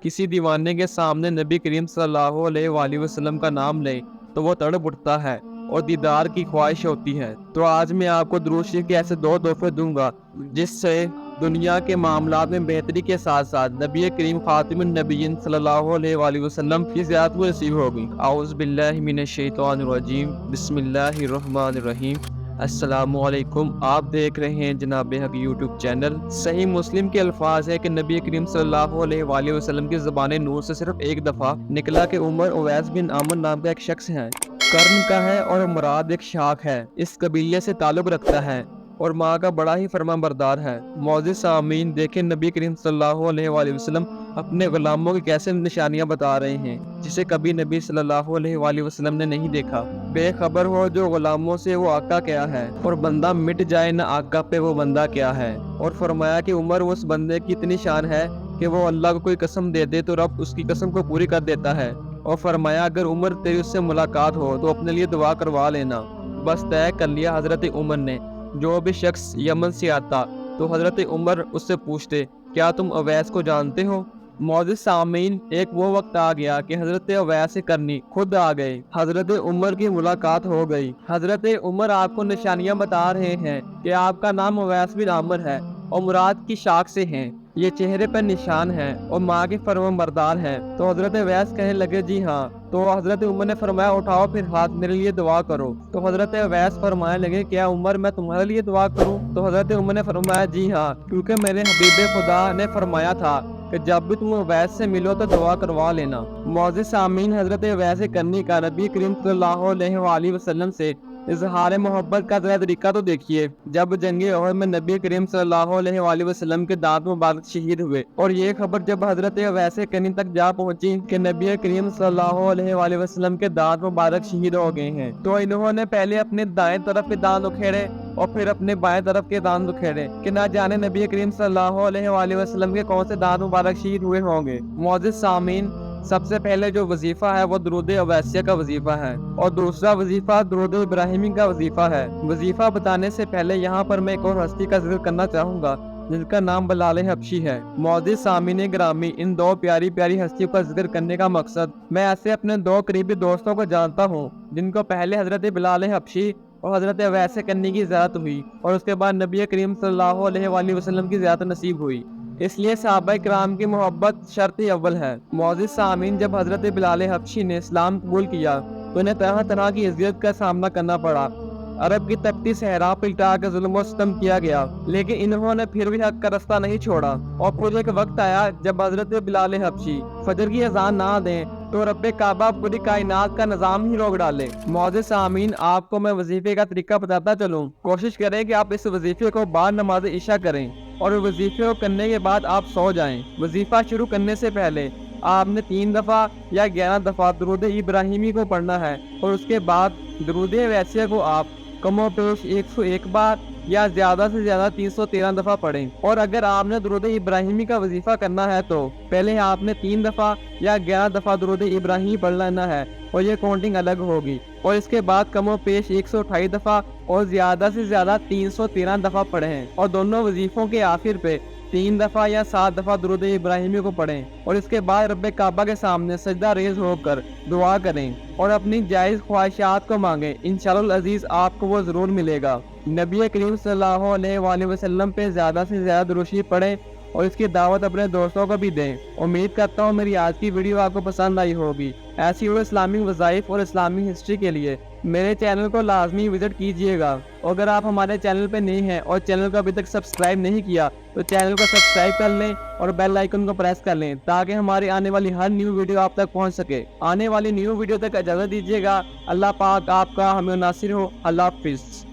کسی دیوانے کے سامنے نبی کریم صلی اللہ علیہ وآلہ وسلم کا نام لے تو وہ تڑپ اٹھتا ہے اور دیدار کی خواہش ہوتی ہے۔ تو آج میں آپ کو درود شریف کے ایسے 2 تحفے دوں گا جس سے دنیا کے معاملات میں بہتری کے ساتھ ساتھ نبی کریم خاتم النبیین صلی اللہ علیہ وآلہ وسلم کی زیارت کو نصیب ہوگی۔ اعوذ باللہ من الشیطان الرجیم، بسم اللہ الرحمن الرحیم۔ السلام علیکم، آپ دیکھ رہے ہیں جناب حق یوٹیوب چینل۔ صحیح مسلم کے الفاظ ہے کہ نبی کریم صلی اللہ علیہ وآلہ وسلم کی زبان نور سے صرف ایک دفعہ نکلا کہ عمر اویس بن عامر نام کا ایک شخص ہے، کرن کا ہے اور مراد ایک شاخ ہے، اس قبیلے سے تعلق رکھتا ہے اور ماں کا بڑا ہی فرما بردار ہے۔ معزز سامعین، دیکھیں نبی کریم صلی اللہ علیہ وآلہ وسلم اپنے غلاموں کی کیسے نشانیاں بتا رہے ہیں جسے کبھی نبی صلی اللہ علیہ وآلہ وسلم نے نہیں دیکھا۔ بے خبر ہو جو غلاموں سے وہ آقا کیا ہے، اور بندہ مٹ جائے نہ آقا پہ وہ بندہ کیا ہے۔ اور فرمایا کہ عمر اس بندے کی اتنی شان ہے کہ وہ اللہ کو کوئی قسم دے دے تو رب اس کی قسم کو پوری کر دیتا ہے۔ اور فرمایا اگر عمر تیری اس سے ملاقات ہو تو اپنے لیے دعا کروا لینا۔ بس طے کر لیا حضرت عمر نے، جو بھی شخص یمن سے آتا تو حضرت عمر اس سے پوچھتے کیا تم اویس کو جانتے ہو؟ معزز سامعین، ایک وہ وقت آ گیا کہ حضرت اویس کرنی خود آ گئے، حضرت عمر کی ملاقات ہو گئی۔ حضرت عمر آپ کو نشانیاں بتا رہے ہیں کہ آپ کا نام اویس بن عامر ہے اور مراد کی شاخ سے ہیں، یہ چہرے پر نشان ہے اور ماں کے فرمان بردار ہیں۔ تو حضرت اویس کہنے لگے جی ہاں۔ تو حضرت عمر نے فرمایا اٹھاؤ پھر ہاتھ، میرے لیے دعا کرو۔ تو حضرت اویس فرمانے لگے کیا عمر میں تمہارے لیے دعا کروں؟ تو حضرت عمر نے فرمایا جی ہاں، کیونکہ میرے حبیب خدا نے فرمایا تھا کہ جب بھی تم اویس سے ملو تو دعا کروا لینا۔ معزز سامعین، حضرت اویس کرنی کا نبی کریم صلی اللہ علیہ وآلہ وسلم سے اظہار محبت کا ذرا طریقہ تو دیکھیے۔ جب جنگ احد میں نبی کریم صلی اللہ علیہ وآلہ وسلم کے دانت مبارک شہید ہوئے اور یہ خبر جب حضرت اویس کرنی تک جا پہنچی کہ نبی کریم صلی اللہ علیہ وآلہ وسلم کے دانت مبارک شہید ہو گئے ہیں، تو انہوں نے پہلے اپنے دائیں طرف کے دانت اکھیڑے اور پھر اپنے بائیں طرف کے دانت اکھیڑے کہ نہ جانے نبی کریم صلی اللہ علیہ وآلہ وسلم کے کون سے دانت مبارک شہید ہوئے ہوں گے۔ معزز سامعین، سب سے پہلے جو وظیفہ ہے وہ درود اویسیہ کا وظیفہ ہے اور دوسرا وظیفہ درود ابراہیمی کا وظیفہ ہے۔ وظیفہ بتانے سے پہلے یہاں پر میں ایک اور ہستی کا ذکر کرنا چاہوں گا جن کا نام بلال حبشی ہے۔ معزز سامعین گرامی، ان 2 پیاری پیاری ہستیوں کا ذکر کرنے کا مقصد، میں ایسے اپنے 2 قریبی دوستوں کو جانتا ہوں جن کو پہلے حضرت بلال حبشی اور حضرت اویس کرنی کی زیارت ہوئی اور اس کے بعد نبی کریم صلی اللہ علیہ وآلہ وسلم کی زیارت نصیب ہوئی، اس لیے صحابہ کرام کی محبت شرط اول ہے۔ معزز سامعین، جب حضرت بلال حبشی نے اسلام قبول کیا تو انہیں طرح طرح کی اذیت کا سامنا کرنا پڑا، عرب کی تپتی صحرا پلٹا کے ظلم و ستم کیا گیا، لیکن انہوں نے پھر بھی حق کا رستہ نہیں چھوڑا۔ اور پھر ایک وقت آیا جب حضرت بلال حبشی فجر کی اذان نہ دیں تو رب کعبہ پوری کائنات کا نظام ہی روک ڈالے۔ معزز سامعین، آپ کو میں وظیفے کا طریقہ بتاتا چلوں، کوشش کریں کہ آپ اس وظیفے کو بعد نماز عشاء کریں اور وظیفے کو کرنے کے بعد آپ سو جائیں۔ وظیفہ شروع کرنے سے پہلے آپ نے 3 دفعہ یا 11 دفعہ درود ابراہیمی کو پڑھنا ہے اور اس کے بعد درود اویسیہ کو آپ کم و بیش 101 بار یا زیادہ سے زیادہ 313 دفعہ پڑھیں۔ اور اگر آپ نے درود ابراہیمی کا وظیفہ کرنا ہے تو پہلے آپ نے 3 دفعہ یا 11 دفعہ درود ابراہیمی پڑھ لینا ہے اور یہ کاؤنٹنگ الگ ہوگی، اور اس کے بعد کم و بیش 128 دفعہ اور زیادہ سے زیادہ 313 دفعہ پڑھیں، اور دونوں وظیفوں کے آخر پہ 3 دفعہ یا 7 دفعہ درود ابراہیمی کو پڑھیں، اور اس کے بعد رب کعبہ کے سامنے سجدہ ریز ہو کر دعا کریں اور اپنی جائز خواہشات کو مانگیں۔ انشاءاللہ العزیز آپ کو وہ ضرور ملے گا۔ نبی کریم صلی اللہ علیہ وآلہ وسلم پہ زیادہ سے زیادہ درود شریف پڑھیں اور اس کی دعوت اپنے دوستوں کو بھی دیں۔ امید کرتا ہوں میری آج کی ویڈیو آپ کو پسند آئی ہوگی۔ ایسی اور اسلامی وظائف اور اسلامی ہسٹری کے لیے میرے چینل کو لازمی وزٹ کیجئے گا، اور اگر آپ ہمارے چینل پہ نئے ہیں اور چینل کو ابھی تک سبسکرائب نہیں کیا تو چینل کو سبسکرائب کر لیں اور بیل آئیکن کو پریس کر لیں تاکہ ہماری آنے والی ہر نیو ویڈیو آپ تک پہنچ سکے۔ آنے والی نیو ویڈیو تک اجازت دیجیے گا۔ اللہ پاک آپ کا ہمیں ناصر ہو۔ اللہ حافظ۔